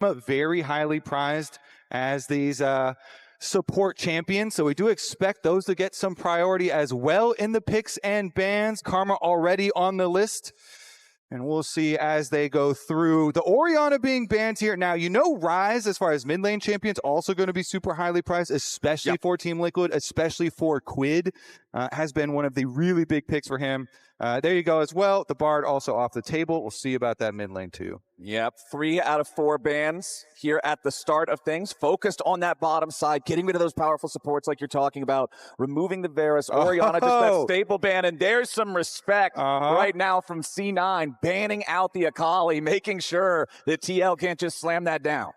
very highly prized as these support champions, so we do expect those to get some priority as well in the picks and bans. Karma already on the list, and we'll see as they go through. The Orianna being banned here. Now, you know Ryze, as far as mid lane champions, also going to be super highly priced, especially for Team Liquid, especially for Quid. Has been one of the really big picks for him. There you go as well. The Bard also off the table. We'll see about that mid lane too. Yep, 3 out of 4 bans here at the start of things. Focused on that bottom side, getting rid of those powerful supports like you're talking about, removing the Varus, Orianna, just that staple ban, and there's some respect right now from C9, banning out the Akali, making sure that TL can't just slam that down.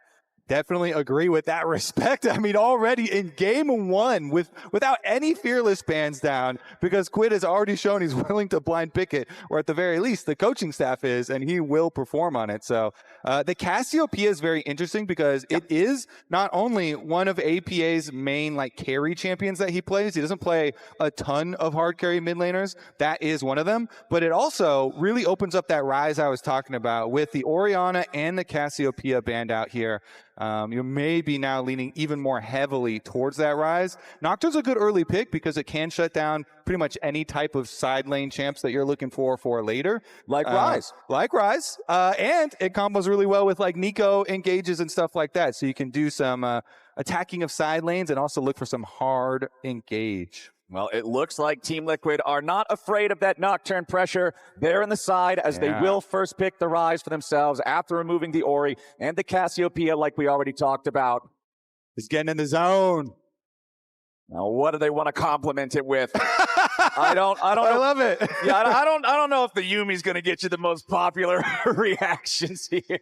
Definitely agree with that respect. I mean, already in game 1 without any fearless bans down, because Quid has already shown he's willing to blind pick it, or at the very least the coaching staff is, and he will perform on it. So the Cassiopeia is very interesting because it is not only one of APA's main like carry champions that he plays. He doesn't play a ton of hard carry mid laners. That is one of them, but it also really opens up that Ryze I was talking about with the Orianna and the Cassiopeia banned out here. You may be now leaning even more heavily towards that Ryze. Nocturne's a good early pick because it can shut down pretty much any type of side lane champs that you're looking for later. Like Ryze. And it combos really well with like Nico engages and stuff like that. So you can do some attacking of side lanes and also look for some hard engage. Well, it looks like Team Liquid are not afraid of that Nocturne pressure there in the side, as they will first pick the Ryze for themselves after removing the Ori and the Cassiopeia, like we already talked about. He's getting in the zone. Now, what do they want to complement it with? I love it. Yeah, I don't know if the Yumi's going to get you the most popular reactions here.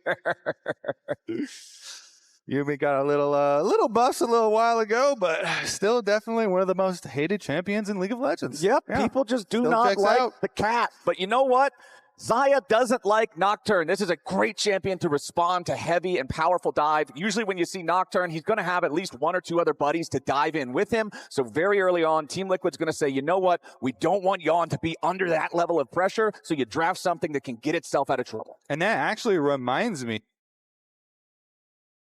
Yumi got a little buffs a little while ago, but still definitely one of the most hated champions in League of Legends. Yep, people just do not like the cat. But you know what? Xayah doesn't like Nocturne. This is a great champion to respond to heavy and powerful dive. Usually when you see Nocturne, he's going to have at least 1 or 2 other buddies to dive in with him. So very early on, Team Liquid's going to say, you know what? We don't want Yeon to be under that level of pressure, so you draft something that can get itself out of trouble. And that actually reminds me,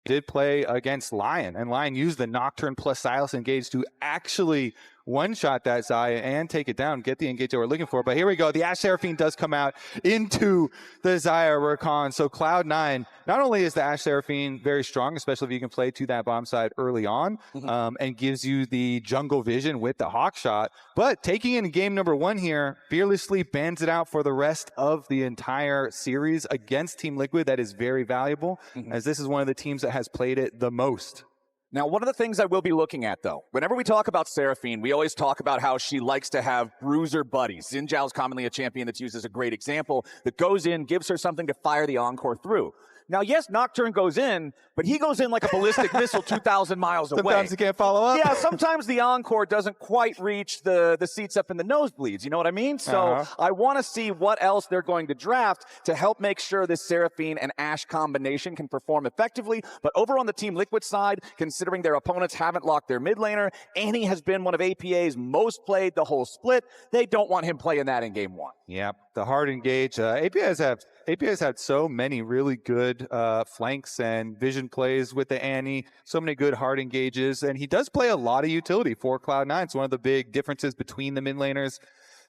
did play against Lion, and Lion used the Nocturne plus Silas engage to actually one-shot that Xayah and take it down, get the engage that we're looking for. But here we go. The Ashe Seraphine does come out into the Xayah Rakan. So Cloud9, not only is the Ashe Seraphine very strong, especially if you can play to that bomb side early on, and gives you the jungle vision with the hawk shot, but taking in game number 1 here, fearlessly bans it out for the rest of the entire series against Team Liquid. That is very valuable, as this is one of the teams that has played it the most. Now, one of the things I will be looking at, though, whenever we talk about Seraphine, we always talk about how she likes to have bruiser buddies. Xin Zhao's commonly a champion that's used as a great example, that goes in, gives her something to fire the Encore through. Now, yes, Nocturne goes in, but he goes in like a ballistic missile 2,000 miles away. Sometimes he can't follow up. Yeah, sometimes the Encore doesn't quite reach the seats up in the nosebleeds. You know what I mean? So I want to see what else they're going to draft to help make sure this Seraphine and Ashe combination can perform effectively. But over on the Team Liquid side, considering their opponents haven't locked their mid laner, Annie has been one of APA's most played the whole split. They don't want him playing that in game 1. Yep, the hard engage. APA's had so many really good flanks and vision plays with the Annie, so many good hard engages, and he does play a lot of utility for Cloud9. It's one of the big differences between the mid laners.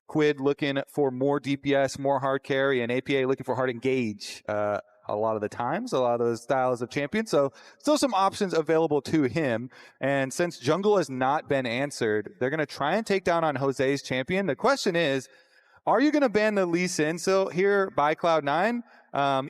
Quid looking for more DPS, more hard carry, and APA looking for hard engage a lot of the times, a lot of those styles of champions. So still some options available to him. And since jungle has not been answered, they're going to try and take down on Jose's champion. The question is, are you going to ban the Lee Sin here by Cloud9?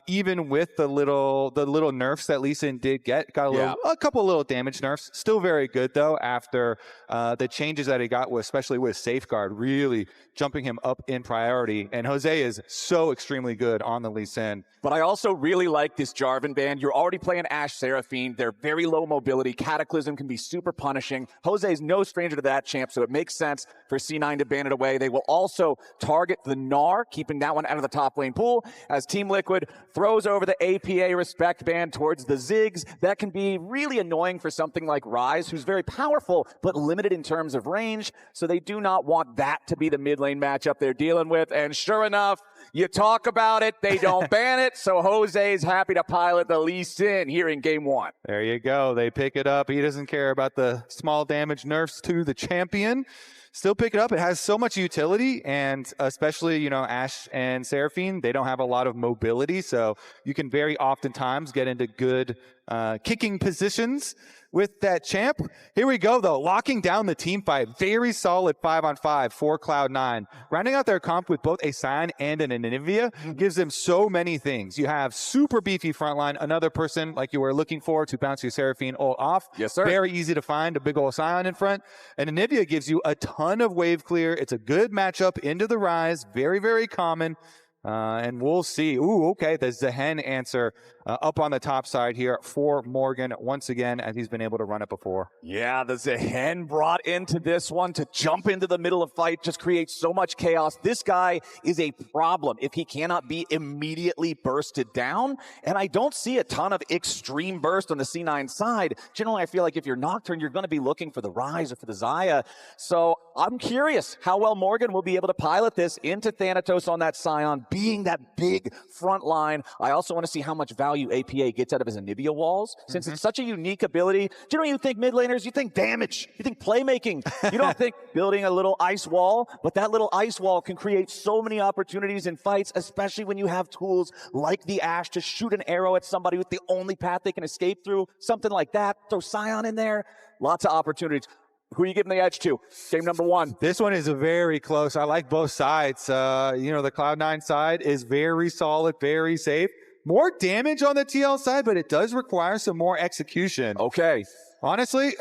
Even with the little nerfs that Lee Sin did get, got a couple little damage nerfs. Still very good though after the changes that he got, especially with Safeguard, really jumping him up in priority. And Jose is so extremely good on the Lee Sin. But I also really like this Jarvan ban. You're already playing Ashe Seraphine. They're very low mobility. Cataclysm can be super punishing. Jose's no stranger to that champ, so it makes sense for C9 to ban it away. They will also target the Gnar, keeping that one out of the top lane pool, as Team Liquid throws over the APA respect ban towards the Ziggs. That can be really annoying for something like Ryze, who's very powerful, but limited in terms of range. So they do not want that to be the mid lane matchup they're dealing with. And sure enough, You talk about it, they don't ban it, so Jose is happy to pilot the Lee Sin here in game 1. There you go. They pick it up. He doesn't care about the small damage nerfs to the champion. Still pick it up. It has so much utility, and especially, you know, Ashe and Seraphine, they don't have a lot of mobility, so you can very oftentimes get into good kicking positions with that champ. Here we go, though. Locking down the team fight. Very solid 5-on-5 for Cloud9. Rounding out their comp with both a Sion and an Anivia gives them so many things. You have super beefy frontline, another person like you were looking for to bounce your Seraphine ult off. Yes, sir. Very easy to find, a big old Sion in front. And Anivia gives you a ton of wave clear. It's a good matchup into the Ryze. Very, very common. And we'll see. Ooh, okay. The Zaahen answer up on the top side here for Morgan once again, as he's been able to run it before. Yeah, the Zaahen brought into this one to jump into the middle of fight, just creates so much chaos. This guy is a problem if he cannot be immediately bursted down. And I don't see a ton of extreme burst on the C9 side. Generally, I feel like if you're Nocturne, you're going to be looking for the Ryze or for the Xayah. So I'm curious how well Morgan will be able to pilot this into Thanatos on that Sion, being that big front line. I also want to see how much value APA gets out of his Anivia walls. Since it's such a unique ability, generally you think mid laners, you think damage, you think playmaking. You don't think building a little ice wall, but that little ice wall can create so many opportunities in fights, especially when you have tools like the Ashe to shoot an arrow at somebody with the only path they can escape through, something like that. Throw Sion in there, lots of opportunities. Who are you giving the edge to? Game number 1. This one is very close. I like both sides. You know, the Cloud9 side is very solid, very safe. More damage on the TL side, but it does require some more execution. Okay. Honestly,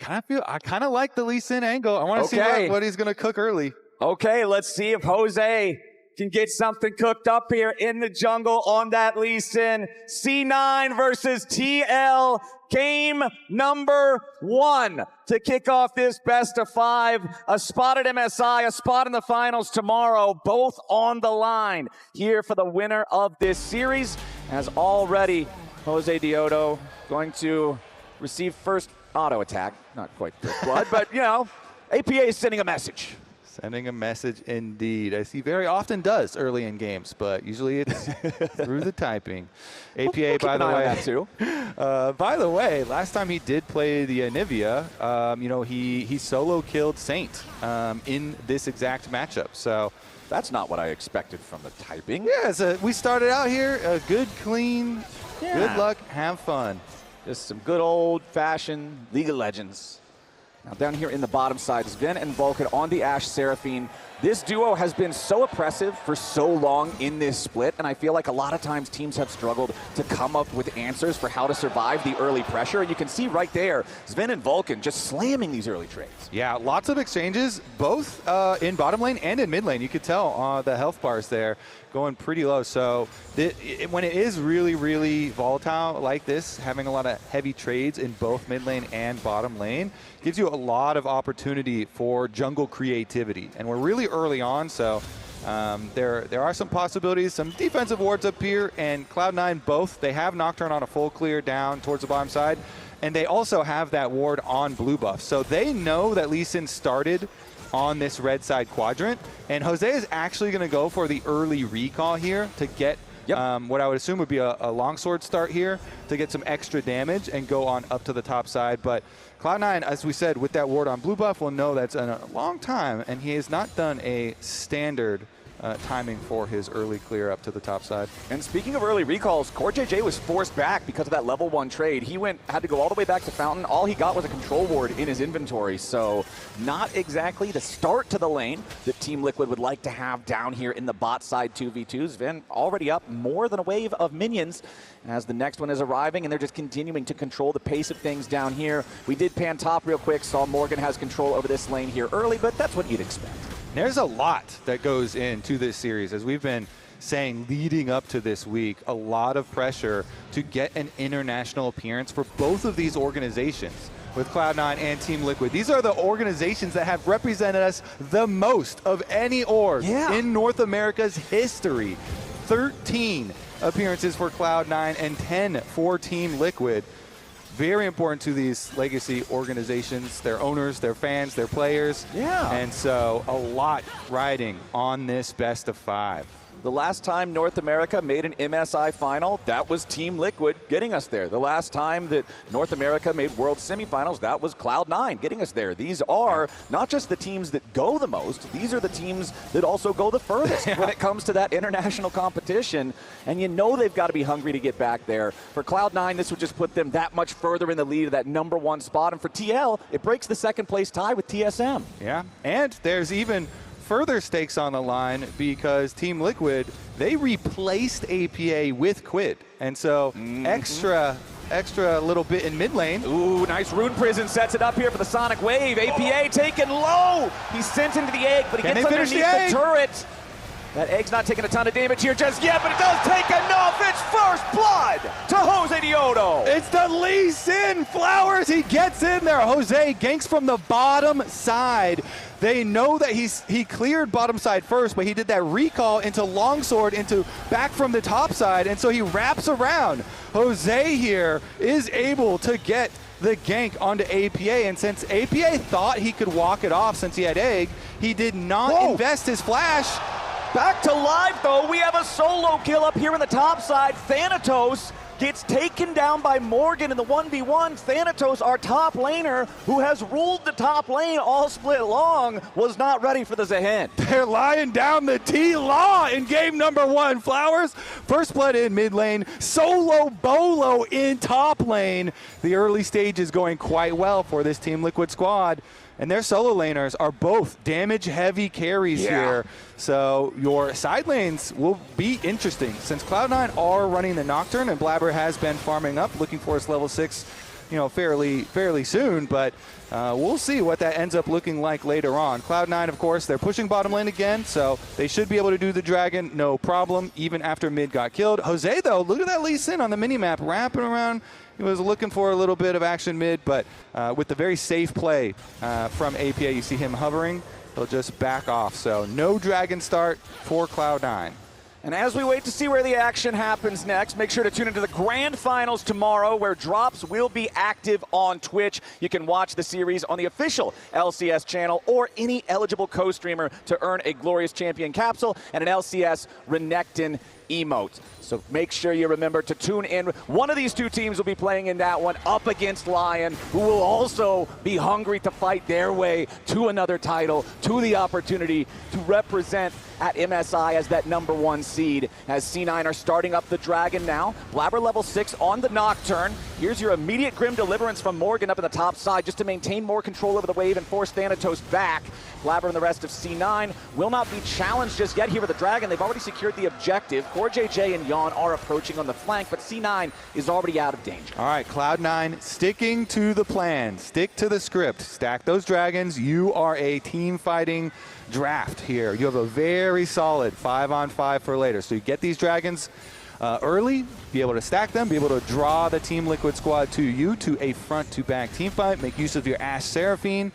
I kind of like the Lee Sin angle. I want to see what he's going to cook early. Okay, let's see if Jose can get something cooked up here in the jungle on that Lee Sin. C9 versus TL. Game number 1 to kick off this best of 5. A spot at MSI, a spot in the finals tomorrow, both on the line here for the winner of this series. As already, Josedeodo going to receive first auto attack. Not quite good blood, but you know, APA is sending a message. Sending a message indeed, as he very often does early in games, but usually it's through the typing. APA, by the way, last time he did play the Anivia, you know, he solo killed Saint in this exact matchup. So that's not what I expected from the typing. Yeah, so we started out here, good, clean, good luck, have fun. Just some good old-fashioned League of Legends. Now down here in the bottom side, Zven and Vulcan on the Ashe Seraphine. This duo has been so oppressive for so long in this split, and I feel like a lot of times teams have struggled to come up with answers for how to survive the early pressure. And you can see right there, Zven and Vulcan just slamming these early trades. Yeah, lots of exchanges, both in bottom lane and in mid lane. You could tell the health bars there going pretty low. So when it is really, really volatile like this, having a lot of heavy trades in both mid lane and bottom lane gives you a lot of opportunity for jungle creativity. And we're really early on, so there are some possibilities, some defensive wards up here, and Cloud9 both, they have Nocturne on a full clear down towards the bottom side, and they also have that ward on blue buff. So they know that Lee Sin started on this red side quadrant, and Jose is actually going to go for the early recall here to get what I would assume would be a longsword start here to get some extra damage and go on up to the top side. But Cloud9, as we said, with that ward on blue buff, will know that's in a long time, and he has not done a standard timing for his early clear up to the top side. And speaking of early recalls, CoreJJ was forced back because of that level 1 trade. He had to go all the way back to Fountain. All he got was a control ward in his inventory, so not exactly the start to the lane that Team Liquid would like to have down here in the bot side 2v2s. Zven already up more than a wave of minions as the next one is arriving, and they're just continuing to control the pace of things down here. We did pan top real quick, saw Morgan has control over this lane here early, but that's what you'd expect. There's a lot that goes into this series, as we've been saying leading up to this week, a lot of pressure to get an international appearance for both of these organizations with Cloud9 and Team Liquid. These are the organizations that have represented us the most of any org in North America's history. 13 appearances for Cloud9 and 10 for Team Liquid. very important to these legacy organizations, their owners, their fans, their players. Yeah. And so a lot riding on this best of 5. The last time North America made an MSI final, that was Team Liquid getting us there. The last time that North America made World Semifinals, that was Cloud9 getting us there. These are not just the teams that go the most, these are the teams that also go the furthest when it comes to that international competition. And you know they've got to be hungry to get back there. For Cloud9, this would just put them that much further in the lead of that #1 spot. And for TL, it breaks the second place tie with TSM. Yeah, and there's even further stakes on the line because Team Liquid, they replaced APA with Quid. And so extra little bit in mid lane. Ooh, nice Rune Prison sets it up here for the Sonic Wave. APA taken low. He's sent into the egg, but he gets underneath the turret. That egg's not taking a ton of damage here just yet, but it does take enough. It's first blood to Josedeodo. It's the Lee Sin Flowers. He gets in there. Jose ganks from the bottom side. They know that he cleared bottom side first, but he did that recall into longsword, into back from the top side, and so he wraps around. Jose here is able to get the gank onto APA, and since APA thought he could walk it off since he had egg, he did not invest his flash. Back to live, though. We have a solo kill up here in the top side. Thanatos gets taken down by Morgan in the 1v1. Thanatos, our top laner, who has ruled the top lane all split long, was not ready for the Zaahen. They're lying down the TLAW in game #1. Flowers, first blood in mid lane, solo bolo in top lane. The early stage is going quite well for this Team Liquid squad. And their solo laners are both damage-heavy carries here. So your side lanes will be interesting. Since Cloud9 are running the Nocturne and Blaber has been farming up, looking for his level 6, fairly soon. But we'll see what that ends up looking like later on. Cloud9, of course, they're pushing bottom lane again, so they should be able to do the dragon, no problem, even after mid got killed. Jose, though, look at that Lee Sin on the minimap, wrapping around. He was looking for a little bit of action mid, but with the very safe play from APA, you see him hovering. He'll just back off. So no dragon start for Cloud9. And as we wait to see where the action happens next, make sure to tune into the grand finals tomorrow, where drops will be active on Twitch. You can watch the series on the official LCS channel or any eligible co-streamer to earn a Glorious Champion capsule and an LCS Renekton emote. So make sure you remember to tune in. One of these two teams will be playing in that one up against Lion, who will also be hungry to fight their way to another title, to the opportunity to represent at MSI as that #1 seed. As C9 are starting up the Dragon now. Blaber level 6 on the Nocturne. Here's your immediate Grim Deliverance from Morgan up in the top side just to maintain more control over the wave and force Thanatos back. Blaber and the rest of C9 will not be challenged just yet here with the Dragon. They've already secured the objective. CoreJJ and Yeon are approaching on the flank, but C9 is already out of danger. All right, Cloud9 sticking to the plan. Stick to the script. Stack those dragons. You are a team fighting draft here. You have a very solid 5-on-5 for later. So you get these dragons early, be able to stack them, be able to draw the Team Liquid squad to you to a front-to-back team fight. Make use of your Ashe Seraphine.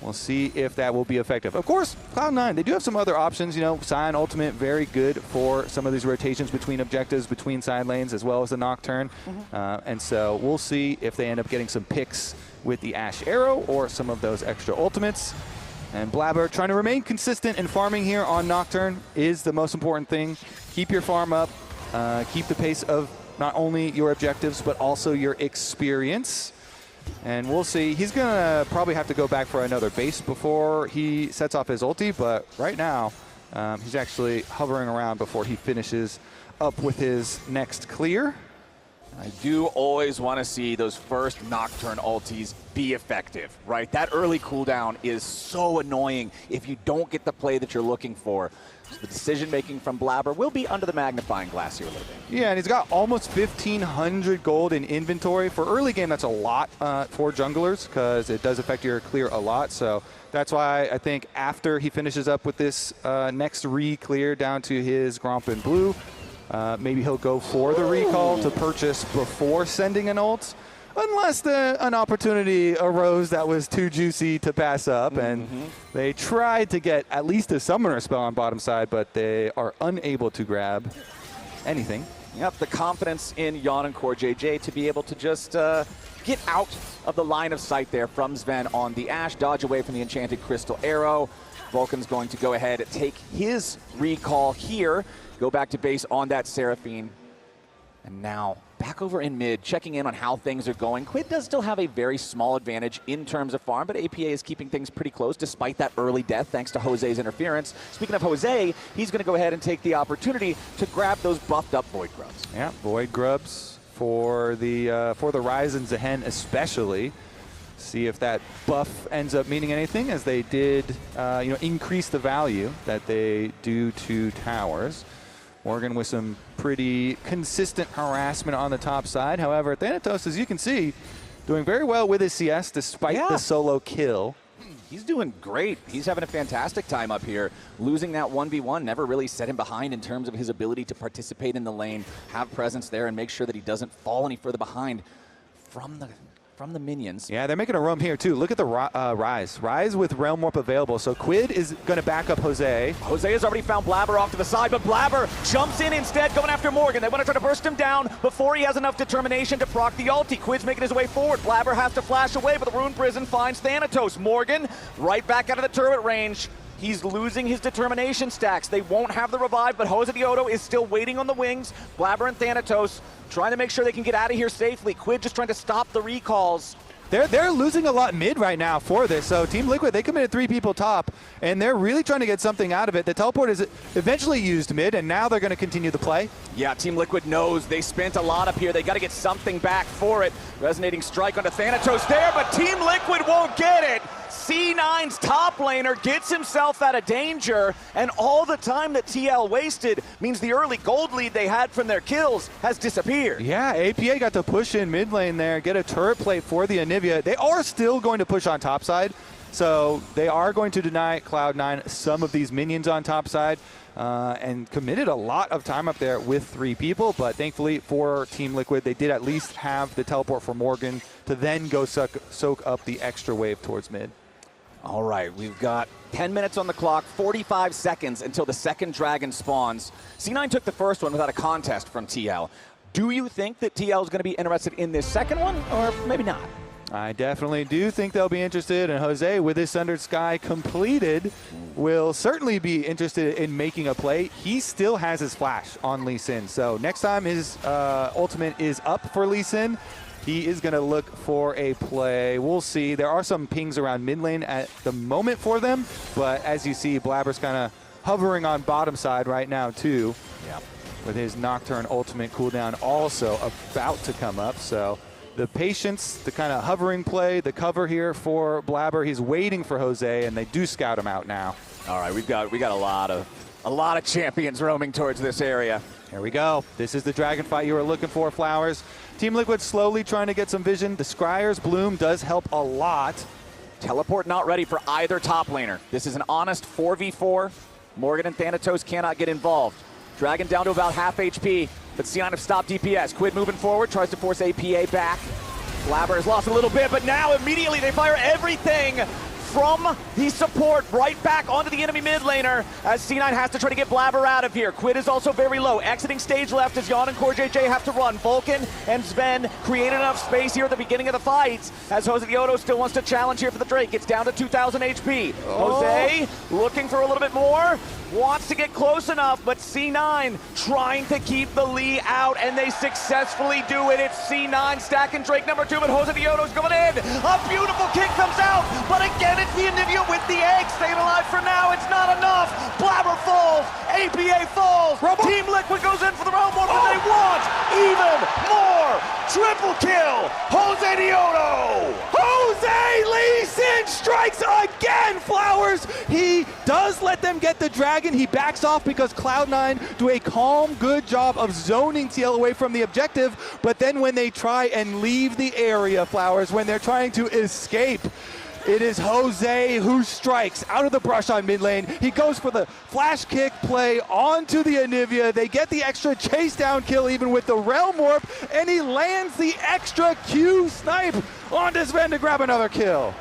We'll see if that will be effective. Of course, Cloud9, they do have some other options. Sion Ultimate, very good for some of these rotations between objectives, between side lanes, as well as the Nocturne. And so we'll see if they end up getting some picks with the Ashe Arrow or some of those extra ultimates. And Blaber trying to remain consistent in farming here on Nocturne is the most important thing. Keep your farm up. Keep the pace of not only your objectives, but also your experience. And we'll see. He's going to probably have to go back for another base before he sets off his ulti, but right now he's actually hovering around before he finishes up with his next clear. I do always want to see those first Nocturne ultis be effective, right? That early cooldown is so annoying if you don't get the play that you're looking for. So the decision-making from Blaber will be under the magnifying glass here a little bit. Yeah, and he's got almost 1,500 gold in inventory. For early game, that's a lot for junglers because it does affect your clear a lot. So that's why I think after he finishes up with this next re-clear down to his Gromp in blue, maybe he'll go for the recall to purchase before sending an ult, unless an opportunity arose that was too juicy to pass up. And they tried to get at least a summoner spell on bottom side, but they are unable to grab anything. Yep, the confidence in Yeon and CoreJJ to be able to just get out of the line of sight there from Zven on the Ashe, dodge away from the enchanted crystal arrow. Vulcan's going to go ahead and take his recall here, go back to base on that Seraphine. And now back over in mid, checking in on how things are going. Quid does still have a very small advantage in terms of farm, but APA is keeping things pretty close despite that early death thanks to Jose's interference. Speaking of Jose, he's going to go ahead and take the opportunity to grab those buffed up Void Grubs. Yeah, Void Grubs for the Ryze and Zaahen especially. See if that buff ends up meaning anything, as they did increase the value that they do to towers. Morgan with some pretty consistent harassment on the top side. However, Thanatos, as you can see, doing very well with his CS despite the solo kill. He's doing great. He's having a fantastic time up here. Losing that 1v1 never really set him behind in terms of his ability to participate in the lane, have presence there, and make sure that he doesn't fall any further behind from the minions. Yeah, they're making a roam here too. Look at the Ryze. Ryze with Realm Warp available. So Quid is going to back up Jose. Jose has already found Blaber off to the side, but Blaber jumps in instead, going after Morgan. They want to try to burst him down before he has enough determination to proc the ulti. Quid's making his way forward. Blaber has to flash away, but the Rune Prison finds Thanatos. Morgan right back out of the turret range. He's losing his determination stacks. They won't have the revive, but Josedeodo is still waiting on the wings. Blaber and Thanatos trying to make sure they can get out of here safely. Quid just trying to stop the recalls. They're losing a lot mid right now for this. So Team Liquid, they committed 3 people top, and they're really trying to get something out of it. The teleport is eventually used mid, and now they're going to continue the play. Yeah, Team Liquid knows they spent a lot up here. They got to get something back for it. Resonating strike onto Thanatos there, but Team Liquid won't get it. C9's top laner gets himself out of danger, and all the time that TL wasted means the early gold lead they had from their kills has disappeared. Yeah, APA got to push in mid lane there, get a turret play for the Anivia. They are still going to push on top side, so they are going to deny Cloud9 some of these minions on top side, and committed a lot of time up there with 3 people, but thankfully for Team Liquid, they did at least have the teleport for Morgan to then go soak up the extra wave towards mid. All right, we've got 10 minutes on the clock, 45 seconds until the second dragon spawns. C9 took the first one without a contest from TL. Do you think that TL is going to be interested in this second one, or maybe not? I definitely do think they'll be interested, and Jose, with his Sundered Sky completed, will certainly be interested in making a play. He still has his flash on Lee Sin, so next time his ultimate is up for Lee Sin, he is going to look for a play. We'll see. There are some pings around mid lane at the moment for them, but as you see, Blaber's kind of hovering on bottom side right now too. Yeah. With his Nocturne ultimate cooldown also about to come up. So the patience, the kind of hovering play, the cover here for Blaber. He's waiting for Jose, and they do scout him out now. All right, we got a lot of champions roaming towards this area. Here we go. This is the dragon fight you were looking for, Flowers. Team Liquid slowly trying to get some vision. The Scryer's Bloom does help a lot. Teleport not ready for either top laner. This is an honest 4v4. Morgan and Thanatos cannot get involved. Dragon down to about half HP, but Sion have stopped DPS. Quid moving forward, tries to force APA back. Blaber has lost a little bit, but now immediately they fire everything from the support right back onto the enemy mid laner as C9 has to try to get Blaber out of here. Quid is also very low. Exiting stage left as Yeon and CoreJJ have to run. Vulcan and Zven create enough space here at the beginning of the fights as Josedeodo still wants to challenge here for the Drake. It's down to 2,000 HP. Jose looking for a little bit more. Wants to get close enough, but C9 trying to keep the Lee out, and they successfully do it. It's C9 stacking Drake number 2, but Josedeodo's going in. A beautiful kick comes out, but again, it's the Anivia with the egg. Staying alive for now, it's not enough. Blaber falls, APA falls. Team Liquid goes in for the round one, but they want even more. Triple kill, Josedeodo. Jose Lee Sin strikes again, Flowers. He does let them get the dragon. He backs off because Cloud9 do a calm, good job of zoning TL away from the objective, but then when they try and leave the area, Flowers, when they're trying to escape, it is Jose who strikes out of the brush on mid lane. He goes for the flash kick play onto the Anivia. They get the extra chase down kill even with the Realm Warp, and he lands the extra Q snipe onto Zven to grab another kill.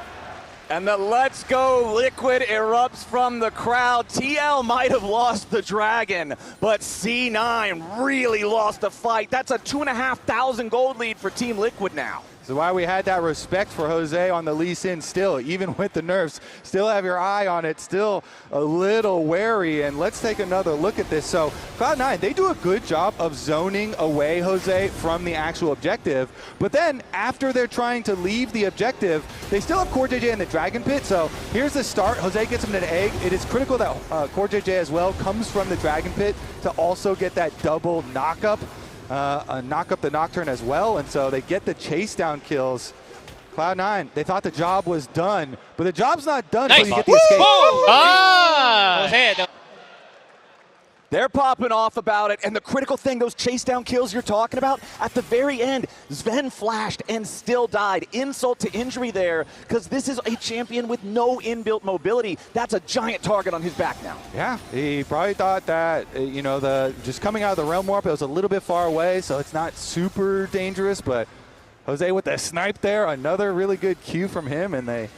And the let's go Liquid erupts from the crowd. TL might have lost the dragon, but C9 really lost the fight. That's a 2,500 gold lead for Team Liquid now. So why we had that respect for Jose on the Lee Sin still, even with the nerfs, still have your eye on it, still a little wary. And let's take another look at this. So Cloud9, they do a good job of zoning away Jose from the actual objective. But then after they're trying to leave the objective, they still have CoreJJ in the Dragon Pit. So here's the start. Jose gets him an egg. It is critical that CoreJJ as well comes from the Dragon Pit to also get that double knock-up. Knock up the Nocturne as well, and so they get the chase down kills. Cloud9, they thought the job was done, but the job's not done until you get the escape. They're popping off about it, and the critical thing, those chase down kills you're talking about, at the very end, Zven flashed and still died. Insult to injury there, because this is a champion with no inbuilt mobility. That's a giant target on his back now. Yeah, he probably thought that, you know, just coming out of the realm warp, it was a little bit far away, so it's not super dangerous, but Jose with the snipe there, another really good cue from him, and they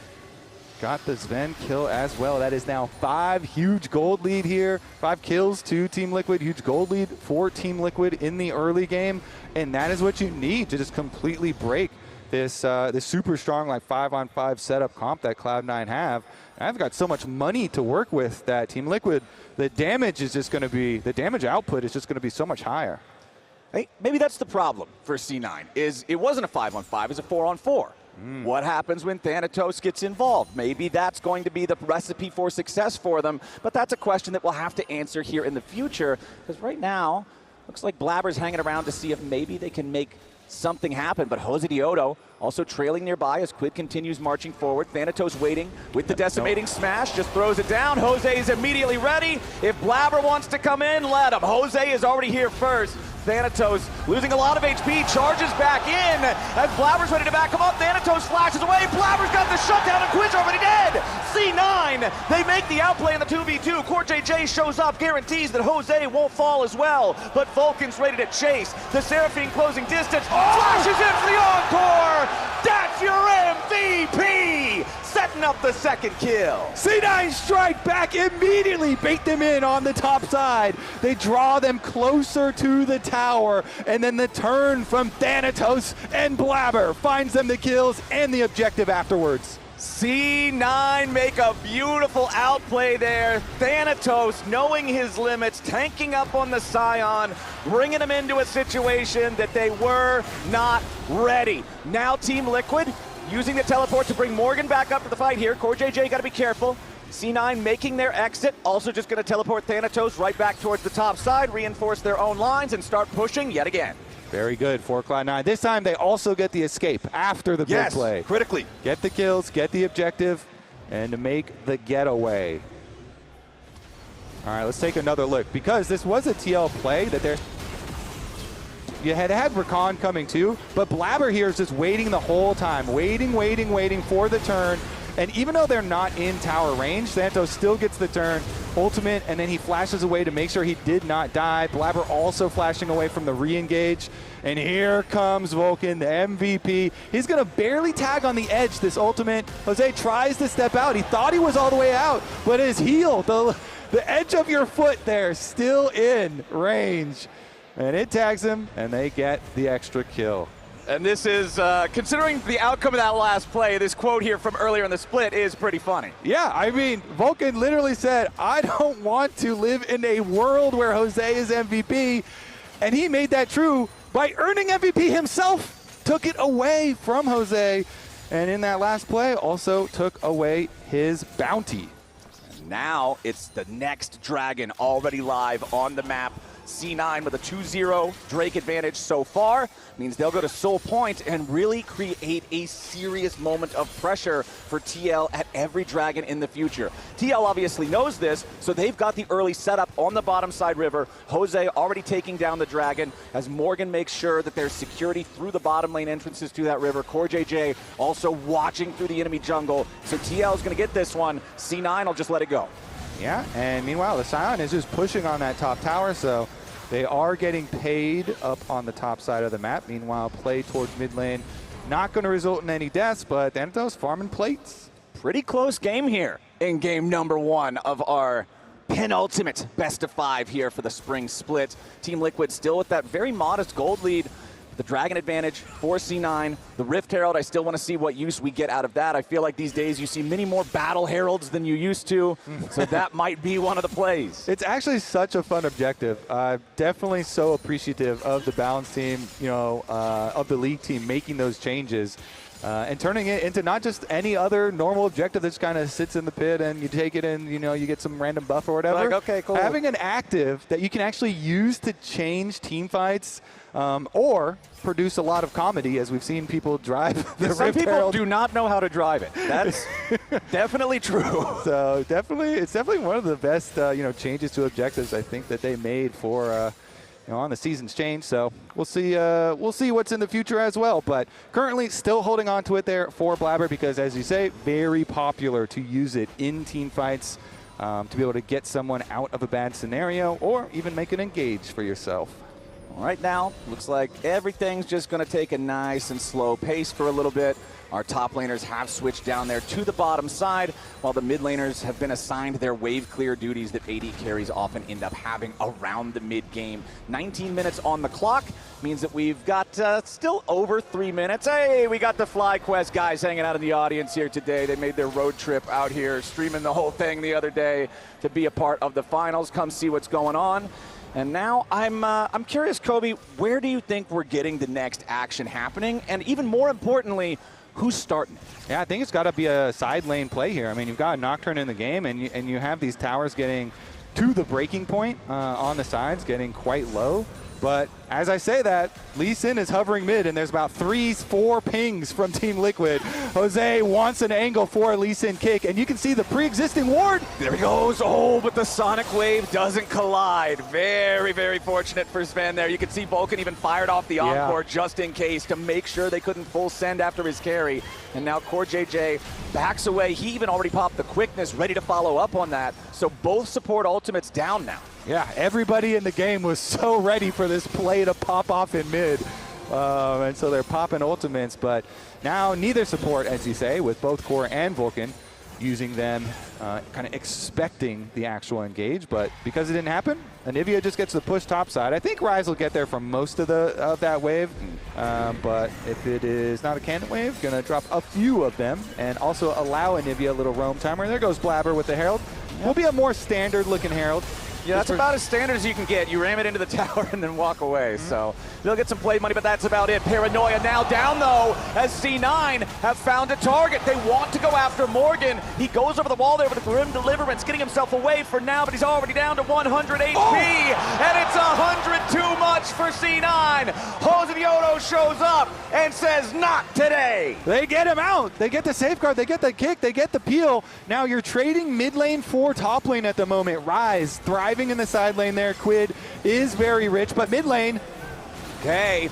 got the Zven kill as well. That is now 5 huge gold lead here. 5 kills to Team Liquid. Huge gold lead for Team Liquid in the early game. And that is what you need to just completely break this this super strong like 5-on-5 setup comp that Cloud9 have. And I've got so much money to work with that Team Liquid. The damage is just going to be, the damage output is just going to be so much higher. Hey, maybe that's the problem for C9, is it wasn't a 5-on-5, it was a 4-on-4. What happens when Thanatos gets involved? Maybe that's going to be the recipe for success for them, but that's a question that we'll have to answer here in the future, because right now, looks like Blaber's hanging around to see if maybe they can make something happen, but Josedeodo also trailing nearby as Quid continues marching forward. Thanatos waiting with the decimating smash, just throws it down. Jose is immediately ready. If Blaber wants to come in, let him. Jose is already here first. Thanatos losing a lot of HP, charges back in as Blaber's ready to back him up. Thanatos flashes away. Blaber's got the shutdown and Quid's already dead. C9, they make the outplay in the 2v2. CoreJJ shows up, guarantees that Jose won't fall as well, but Vulcan's ready to chase. The Seraphine closing distance, flashes in for the encore. That's your MVP, setting up the second kill. C9 strike back immediately, bait them in on the top side. They draw them closer to the tower, and then the turn from Thanatos and Blaber finds them the kills and the objective afterwards. C9 make a beautiful outplay there. Thanatos, knowing his limits, tanking up on the Sion, bringing him into a situation that they were not ready. Now Team Liquid using the teleport to bring Morgan back up to the fight here. CoreJJ got to be careful. C9 making their exit, also just going to teleport Thanatos right back towards the top side, reinforce their own lines, and start pushing yet again. Very good for Cloud9. This time they also get the escape after the big play. Critically. Get the kills, get the objective, and to make the getaway. All right, let's take another look. Because this was a TL play that they're... You had Rakan coming too, but Blaber here is just waiting the whole time. Waiting for the turn. And even though they're not in tower range, Thanatos still gets the turn, ultimate, and then he flashes away to make sure he did not die. Blaber also flashing away from the re-engage. And here comes Vulcan, the MVP. He's going to barely tag on the edge, this ultimate. Jose tries to step out. He thought he was all the way out, but his heel, the edge of your foot there, still in range. And it tags him, and they get the extra kill. And this is, considering the outcome of that last play, this quote here from earlier in the split is pretty funny. Yeah, I mean, Vulcan literally said, I don't want to live in a world where Jose is MVP. And he made that true by earning MVP himself. Took it away from Jose. And in that last play, also took away his bounty. And now it's the next dragon already live on the map. C9 with a 2-0 Drake advantage so far means they'll go to Soul Point and really create a serious moment of pressure for TL at every dragon in the future. TL obviously knows this, so they've got the early setup on the bottom side river. Jose already taking down the dragon as Morgan makes sure that there's security through the bottom lane entrances to that river. CoreJJ also watching through the enemy jungle. So TL is going to get this one. C9 will just let it go. Yeah, and meanwhile, the Sion is just pushing on that top tower, so they are getting paid up on the top side of the map. Meanwhile, play towards mid lane, not going to result in any deaths, but Thanatos farming plates. pretty close game here in game number 1 of our penultimate best of 5 here for the spring split. Team Liquid still with that very modest gold lead. The Dragon advantage for C9. The Rift Herald, I still want to see what use we get out of that. I feel like these days you see many more Battle Heralds than you used to, so that might be one of the plays. It's actually such a fun objective. Definitely so appreciative of the balance team, of the league team making those changes. And turning it into not just any other normal objective that just kind of sits in the pit and you take it and, you get some random buff or whatever. Like, okay, cool. Having an active that you can actually use to change team fights or produce a lot of comedy, as we've seen people drive the Some Rift people Herald. do not know how to drive it. That's definitely true. So it's definitely one of the best, changes to objectives I think that they made for on the season's change. So we'll see what's in the future as well. But currently still holding on to it there for Blaber because, as you say, very popular to use it in team fights to be able to get someone out of a bad scenario or even make an engage for yourself. Right now, looks like everything's just going to take a nice and slow pace for a little bit. Our top laners have switched down there to the bottom side, while the mid laners have been assigned their wave clear duties that AD carries often end up having around the mid game. 19 minutes on the clock means that we've got still over 3 minutes. Hey, we got the FlyQuest guys hanging out in the audience here today. They made their road trip out here, streaming the whole thing the other day to be a part of the finals. Come see what's going on. And now I'm curious, Kobe, where do you think we're getting the next action happening? And even more importantly, who's starting it? Yeah, I think it's got to be a side lane play here. I mean, you've got Nocturne in the game, and you have these towers getting to the breaking point on the sides, getting quite low. But as I say that, Lee Sin is hovering mid, and there's about 3-4 pings from Team Liquid. Jose wants an angle for a Lee Sin kick, and you can see the pre-existing ward. There he goes. Oh, but the Sonic Wave doesn't collide. Very, very fortunate for Zven there. You can see Vulcan even fired off the Encore just in case to make sure they couldn't full send after his carry. And now CoreJJ backs away. He even already popped the quickness, ready to follow up on that. So both support ultimates down now. Yeah, everybody in the game was so ready for this play to pop off in mid. And so they're popping ultimates, but now neither support, as you say, with both Core and Vulcan, using them, kind of expecting the actual engage, but because it didn't happen, Anivia just gets the push topside. I think Ryze will get there for most of that wave, but if it is not a cannon wave, gonna drop a few of them and also allow Anivia a little roam timer. There goes Blaber with the Herald. Will be a more standard looking Herald. Yeah, that's about as standard as you can get. You ram it into the tower and then walk away. So they'll get some play money, but that's about it. Paranoia now down, though, as C9 have found a target. They want to go after Morgan. He goes over the wall there with a Grim Deliverance, getting himself away for now, but he's already down to 100 HP. Oh! And it's 100 too much for C9. Josedeodo shows up and says, not today. They get him out. They get the safeguard. They get the kick. They get the peel. Now you're trading mid lane for top lane at the moment. Ryze thriving in the side lane there. Quid is very rich, but mid lane. Okay,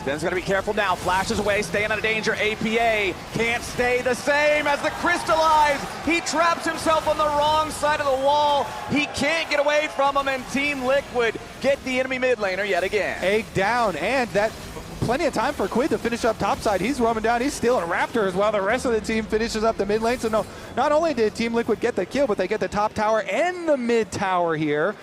Zven's gonna be careful now. Flashes away, staying out of danger. APA can't stay the same as the crystallize. He traps himself on the wrong side of the wall. He can't get away from him, and Team Liquid get the enemy mid laner yet again. Egg down, and that plenty of time for Quid to finish up topside. He's roaming down. He's stealing Raptors while the rest of the team finishes up the mid lane. So no, not only did Team Liquid get the kill, but they get the top tower and the mid tower here.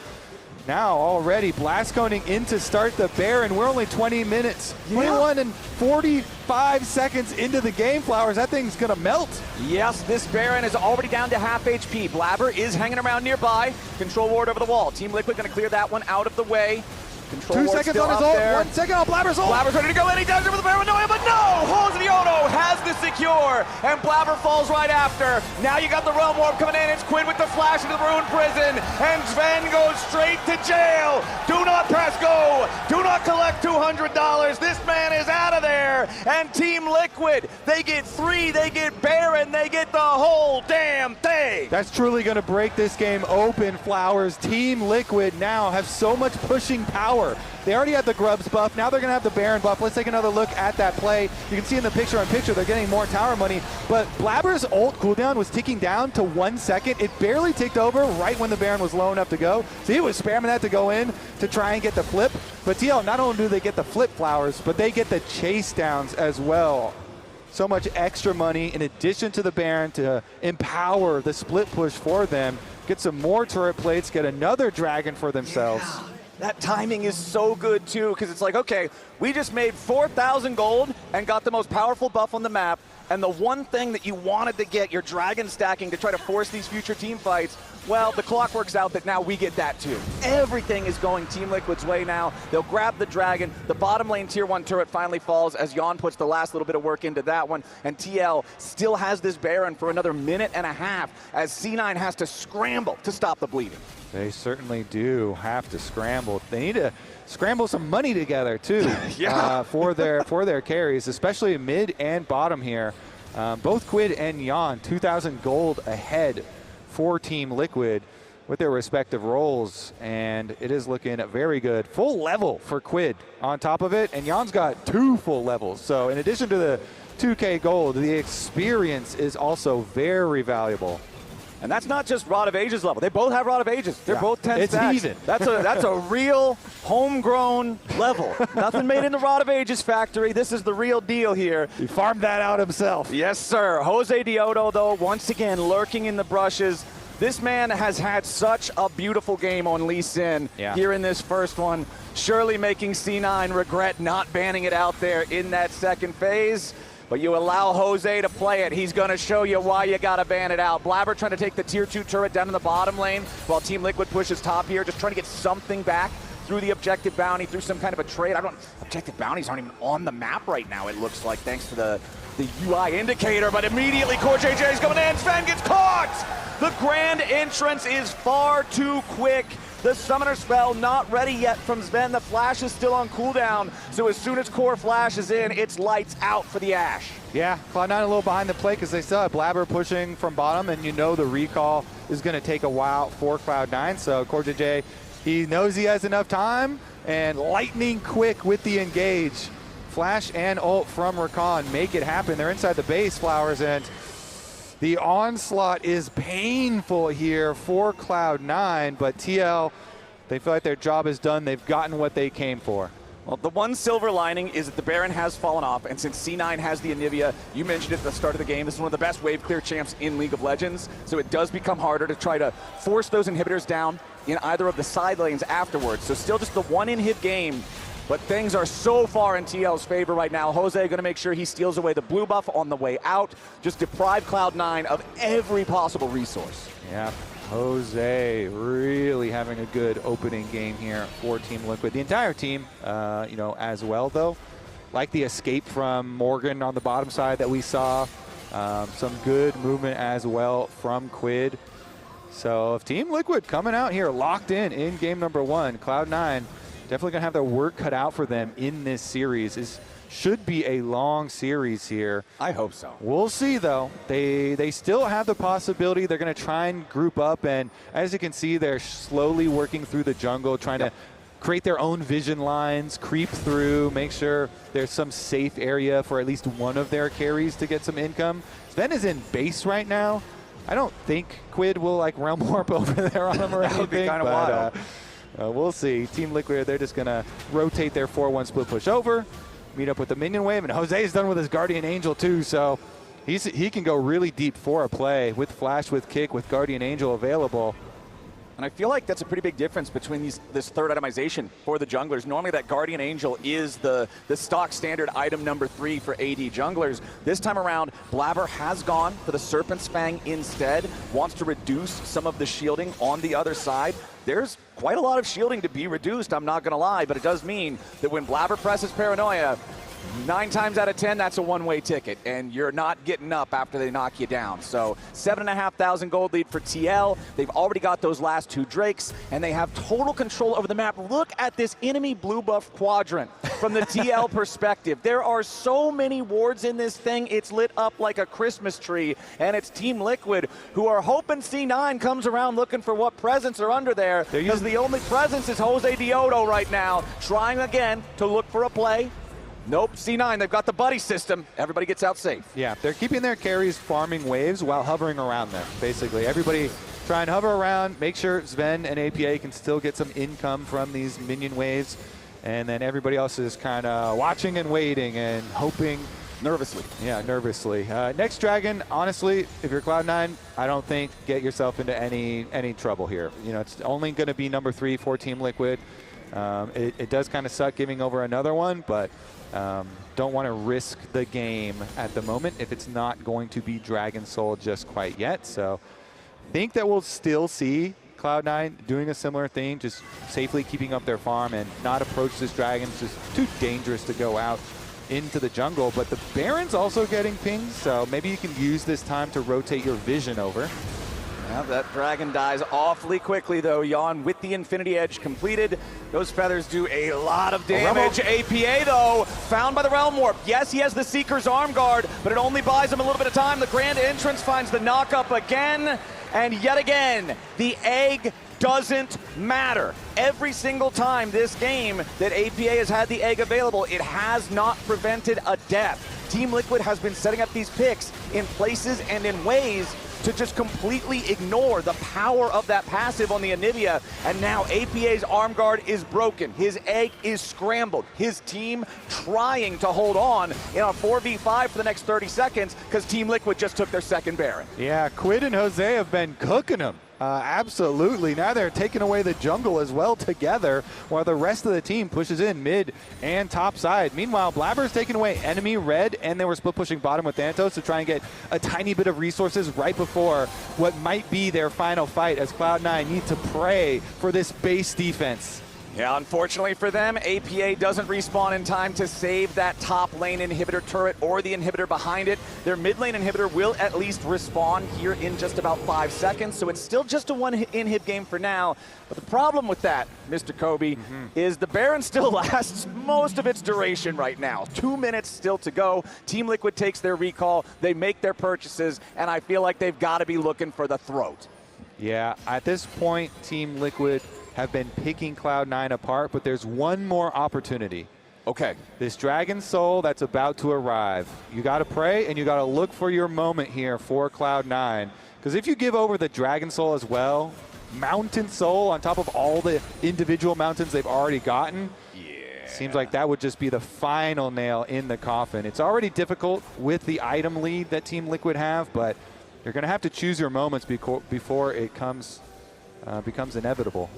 Now already Blastconing in to start the Baron. We're only 20 minutes. 21 and 45 seconds into the game, Flowers. That thing's going to melt. Yes, this Baron is already down to half HP. Blaber is hanging around nearby. Control ward over the wall. Team Liquid going to clear that one out of the way. Control 2 seconds on his ult, 1 second on Blaber's ult. Blaber's ready to go in, he does it with the Paranoia, but no! Josedeodo has the secure, and Blaber falls right after. Now you got the Realm Warp coming in, it's Quid with the flash into the Ruined Prison, and Zven goes straight to jail. Do not press go, do not collect $200, this man is out of there, and Team Liquid, they get 3, they get Baron, they get the whole damn thing. That's truly gonna break this game open, Flowers. Team Liquid now have so much pushing power. They already had the Grubs buff, now they're going to have the Baron buff. Let's take another look at that play. You can see in the picture-on-picture they're getting more tower money, but Blaber's ult cooldown was ticking down to 1 second. It barely ticked over right when the Baron was low enough to go. So he was spamming that to go in to try and get the flip. But TL, not only do they get the flip, Flowers, but they get the chase downs as well. so much extra money in addition to the Baron to empower the split push for them, get some more turret plates, get another dragon for themselves. Yeah. That timing is so good too, because it's like, okay, we just made 4,000 gold and got the most powerful buff on the map, and the one thing that you wanted to get, your dragon stacking to try to force these future team fights, well, the clock works out that now we get that too. Everything is going Team Liquid's way now. They'll grab the dragon. The bottom lane tier 1 turret finally falls as Yeon puts the last little bit of work into that one. And TL still has this Baron for another minute and a half as C9 has to scramble to stop the bleeding. They certainly do have to scramble. They need to scramble some money together too. Yeah. For their carries, especially mid and bottom here. Both Quid and Yeon, 2,000 gold ahead for Team Liquid with their respective roles, and it is looking very good. Full level for Quid on top of it, and Yeon's got 2 full levels. So in addition to the 2K gold, the experience is also very valuable. And that's not just Rod of Ages level. They both have Rod of Ages. They're both 10 it's stacks. Even. That's a real homegrown level. Nothing made in the Rod of Ages factory. This is the real deal here. He farmed that out himself. Yes, sir. Josedeodo, though, once again lurking in the brushes. This man has had such a beautiful game on Lee Sin here in this first one, surely making C9 regret not banning it out there in that second phase. But you allow Jose to play it. He's going to show you why you got to ban it out. Blaber trying to take the tier 2 turret down in the bottom lane while Team Liquid pushes top here, just trying to get something back through the objective bounty, through some kind of a trade. Objective bounties aren't even on the map right now, it looks like, thanks to the UI indicator, but immediately CoreJJ is coming in. Zven gets caught! The grand entrance is far too quick. The summoner spell not ready yet from Zven. The flash is still on cooldown, so as soon as Core flashes in, it's lights out for the Ashe. Yeah, Cloud9 a little behind the play because they still have Blaber pushing from bottom, and you know the recall is going to take a while for Cloud9, so CoreJJ, he knows he has enough time, and lightning quick with the engage. Flash and ult from Rakan make it happen. They're inside the base, Flowers, and the onslaught is painful here for Cloud9, but TL, they feel like their job is done. They've gotten what they came for. Well, the one silver lining is that the Baron has fallen off, and since C9 has the Anivia, you mentioned it at the start of the game, this is one of the best wave clear champs in League of Legends, so it does become harder to try to force those inhibitors down in either of the side lanes afterwards. So still just the one inhib game, but things are so far in TL's favor right now. Jose going to make sure he steals away the blue buff on the way out, just deprive Cloud9 of every possible resource. Yeah, Jose really having a good opening game here for Team Liquid. The entire team, as well, though. Like the escape from Morgan on the bottom side that we saw. Some good movement as well from Quid. So if Team Liquid coming out here locked in game number 1, Cloud9 definitely going to have their work cut out for them in this series. It should be a long series here. I hope so. We'll see, though. They still have the possibility. They're going to try and group up, and as you can see, they're slowly working through the jungle, trying to create their own vision lines, creep through, make sure there's some safe area for at least one of their carries to get some income. Zven is in base right now. I don't think Quid will realm warp over there on him or anything. That would be kind of wild. We'll see. Team Liquid, they're just going to rotate their 4-1 split push over, meet up with the minion wave, and Jose's done with his Guardian Angel too, so he can go really deep for a play with Flash, with Kick, with Guardian Angel available. And I feel like that's a pretty big difference between this third itemization for the junglers. Normally that Guardian Angel is the stock standard item number 3 for AD junglers. This time around, Blaber has gone for the Serpent's Fang instead, wants to reduce some of the shielding on the other side. There's quite a lot of shielding to be reduced, I'm not going to lie, but it does mean that when Blaber presses Paranoia, 9 times out of 10, that's a one-way ticket, and you're not getting up after they knock you down. So 7,500 gold lead for TL. They've already got those last 2 Drakes, and they have total control over the map. Look at this enemy blue buff quadrant from the TL perspective. There are so many wards in this thing, it's lit up like a Christmas tree, and it's Team Liquid who are hoping C9 comes around looking for what presents are under there, because the only presence is Josedeodo right now, trying again to look for a play. Nope, C9, they've got the buddy system. Everybody gets out safe. Yeah, they're keeping their carries farming waves while hovering around them, basically. Everybody try and hover around, make sure Zven and APA can still get some income from these minion waves, and then everybody else is kind of watching and waiting and hoping nervously. Yeah, nervously. Next Dragon, honestly, if you're Cloud9, I don't think get yourself into any trouble here. You know, it's only going to be number 3 for Team Liquid. It does kind of suck giving over another one, but don't want to risk the game at the moment if it's not going to be Dragon Soul just quite yet. So think that we'll still see Cloud9 doing a similar thing, just safely keeping up their farm and not approach this dragon. It's just too dangerous to go out into the jungle. But the Baron's also getting pinged, so maybe you can use this time to rotate your vision over. Yeah, that dragon dies awfully quickly, though. Yeon with the Infinity Edge completed. Those feathers do a lot of damage. APA, though, found by the Realm Warp. Yes, he has the Seeker's Arm Guard, but it only buys him a little bit of time. The Grand Entrance finds the knock-up again. And yet again, the egg doesn't matter. Every single time this game that APA has had the egg available, it has not prevented a death. Team Liquid has been setting up these picks in places and in ways to just completely ignore the power of that passive on the Anivia, and now APA's arm guard is broken. His egg is scrambled. His team trying to hold on in a 4v5 for the next 30 seconds because Team Liquid just took their second Baron. Yeah, Quid and Jose have been cooking them. Absolutely. Now they're taking away the jungle as well together while the rest of the team pushes in mid and top side. Meanwhile, Blaber's taking away enemy red, and they were split pushing bottom with Thanatos to try and get a tiny bit of resources right before what might be their final fight, as Cloud9 need to pray for this base defense. Yeah, unfortunately for them, APA doesn't respawn in time to save that top lane inhibitor turret or the inhibitor behind it. Their mid lane inhibitor will at least respawn here in just about 5 seconds, so it's still just a one-inhib game for now. But the problem with that, Mr. Kobe, is the Baron still lasts most of its duration right now. 2 minutes still to go. Team Liquid takes their recall, they make their purchases, and I feel like they've got to be looking for the throat. Yeah, at this point, Team Liquid have been picking Cloud9 apart, but there's one more opportunity. Okay. This Dragon Soul that's about to arrive. You got to pray and you got to look for your moment here for Cloud9. Because if you give over the Dragon Soul as well, Mountain Soul on top of all the individual mountains they've already gotten, seems like that would just be the final nail in the coffin. It's already difficult with the item lead that Team Liquid have, but you're going to have to choose your moments before it becomes inevitable.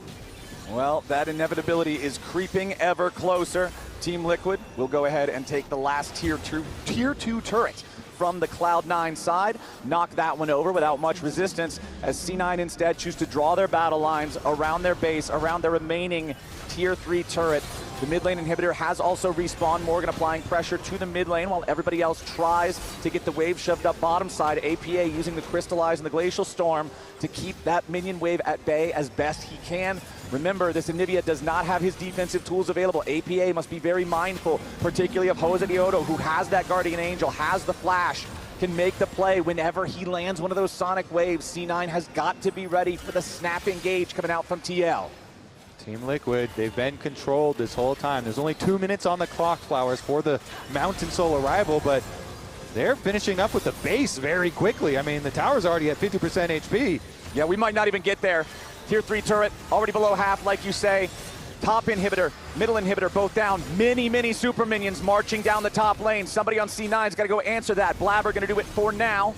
Well, that inevitability is creeping ever closer. Team Liquid will go ahead and take the last tier 2 turret from the Cloud9 side, knock that one over without much resistance, as C9 instead choose to draw their battle lines around their base, around their remaining tier 3 turret. The mid lane inhibitor has also respawned. Morgan applying pressure to the mid lane while everybody else tries to get the wave shoved up bottom side. APA using the Crystallize and the Glacial Storm to keep that minion wave at bay as best he can. Remember, this Anivia does not have his defensive tools available. APA must be very mindful, particularly of Josedeodo, who has that Guardian Angel, has the flash, can make the play whenever he lands one of those sonic waves. C9 has got to be ready for the snap engage coming out from TL. Team Liquid, they've been controlled this whole time. There's only 2 minutes on the clock, Flowers, for the Mountain Soul arrival, but they're finishing up with the base very quickly. I mean, the tower's already at 50% HP. Yeah, we might not even get there. Tier 3 turret, already below half, like you say. Top inhibitor, middle inhibitor, both down. Many super minions marching down the top lane. Somebody on C9's got to go answer that. Blaber going to do it for now.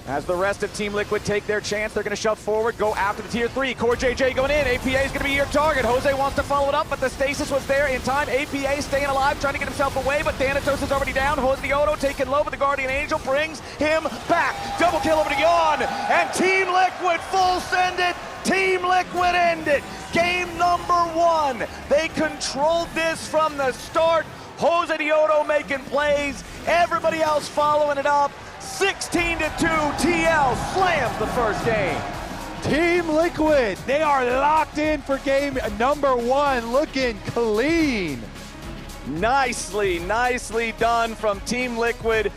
As the rest of Team Liquid take their chance, they're going to shove forward, go after the tier 3. CoreJJ going in. APA is going to be your target. Jose wants to follow it up, but the stasis was there in time. APA staying alive, trying to get himself away, but Thanatos is already down. Josedeodo taken low, but the Guardian Angel brings him back. Double kill over to Yeon, and Team Liquid full send it. Team Liquid end it. Game number 1. They controlled this from the start. Josedeodo making plays. Everybody else following it up. 16-2, TL slams the first game. Team Liquid, they are locked in for game number 1, looking clean. Nicely done from Team Liquid.